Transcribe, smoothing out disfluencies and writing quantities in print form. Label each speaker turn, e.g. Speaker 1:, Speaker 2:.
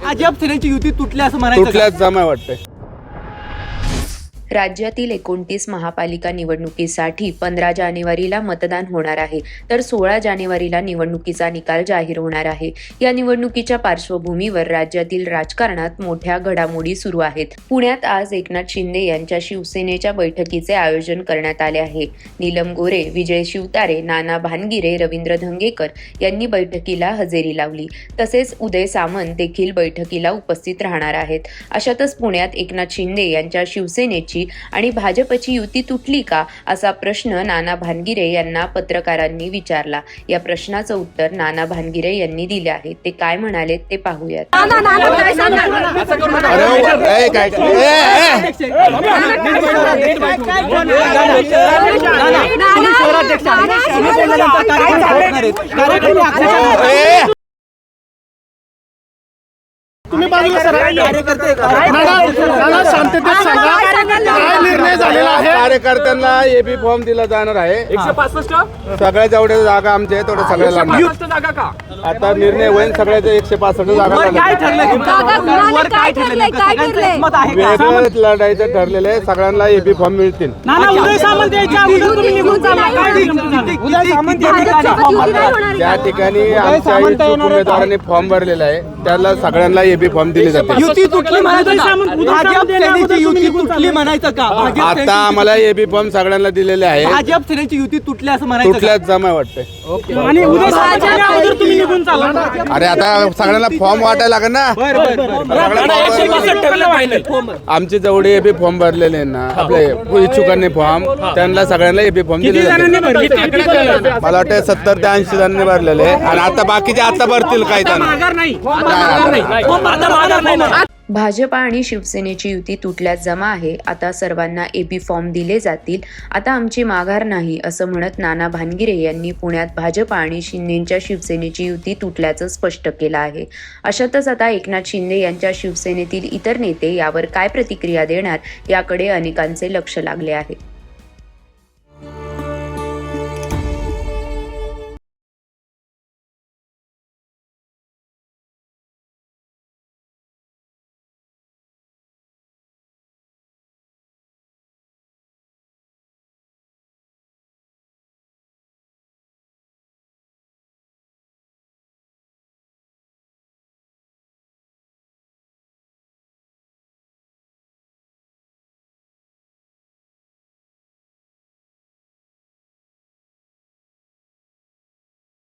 Speaker 1: भाजप सेनेची युती तुटल्या असं म्हणायचं
Speaker 2: तुटल्याच जमा वाटतंय.
Speaker 3: राज्यातील 29 महापालिका निवडणुकीसाठी 15 जानेवारीला मतदान होणार आहे, तर 16 जानेवारीला निवडणुकीचा निकाल जाहीर होणार आहे. या निवडणुकीच्या पार्श्वभूमीवर राज्यातील राजकारणात मोठ्या घडामोडी सुरू आहेत. पुण्यात आज एकनाथ शिंदे यांच्या शिवसेनेच्या बैठकीचे आयोजन करण्यात आले आहे. नीलम गोरे, विजय शिवतारे, नाना भानगिरे, रवींद्र धंगेकर यांनी बैठकीला हजेरी लावली. तसेच उदय सामंत देखील बैठकीला उपस्थित राहणार आहेत. अशातच पुण्यात एकनाथ शिंदे यांच्या शिवसेनेची आणि भाजपची युती तुटली का, असा प्रश्न नाना भानगिरे यांना पत्रकारांनी विचारला. या प्रश्नाचं उत्तर नाना भानगिरे यांनी दिले आहे. ते काय म्हणाले ते पाहूयात.
Speaker 4: तुम्ही बाजूला शांततेत सांगा काय निर्णय झालेला आहे.
Speaker 2: कार्यकर्त्यांना एबी फॉर्म दिला जाणार आहे.
Speaker 5: 165
Speaker 2: सगळ्या जेवढ्या जागा आमच्या आहेत तेवढ्या सगळ्याला
Speaker 5: जागा का
Speaker 2: आता निर्णय होईल. सगळ्याच्या 165 जागा वेगळं लढायचं ठरलेलं आहे. सगळ्यांना एबी फॉर्म मिळतील. त्या ठिकाणी आमच्या इच्छुक उमेदवारांनी फॉर्म भरलेला आहे. त्याला सगळ्यांना एबी फॉर्म दिले जाते.
Speaker 1: युती तुटली म्हणायचं का?
Speaker 2: आता आम्हाला एबी फॉर्म सगळ्यांना दिलेले आहे.
Speaker 1: भाजप सेनेची युती तुटल्या असं म्हणायचं
Speaker 2: तुटल्याच जमा वाटतंय. अरे आता सगळ्यांना फॉर्म वाटायला लागेल ना. आमचे जेवढे एबी फॉर्म भरलेले ना आपले इच्छुकांनी फॉर्म, त्यांना सगळ्यांना एबी फॉर्म दिले जाते. मला वाटतं 70 ते 80 जणांनी भरलेले आहे. आणि आता बाकीचे आता भरतील काही जण.
Speaker 3: भाजपा आणि शिवसेनेची युती तुटल्यात जमा आहे. आता सर्वांना एबी फॉर्म दिले जातील. आता आमची माघार नाही, असं म्हणत नाना भानगिरे यांनी पुण्यात भाजपा आणि शिंदेच्या शिवसेनेची युती तुटल्याचं स्पष्ट केलं आहे. अशातच आता एकनाथ शिंदे यांच्या शिवसेनेतील इतर नेते यावर काय प्रतिक्रिया देणार याकडे अनेकांचे लक्ष लागले आहे.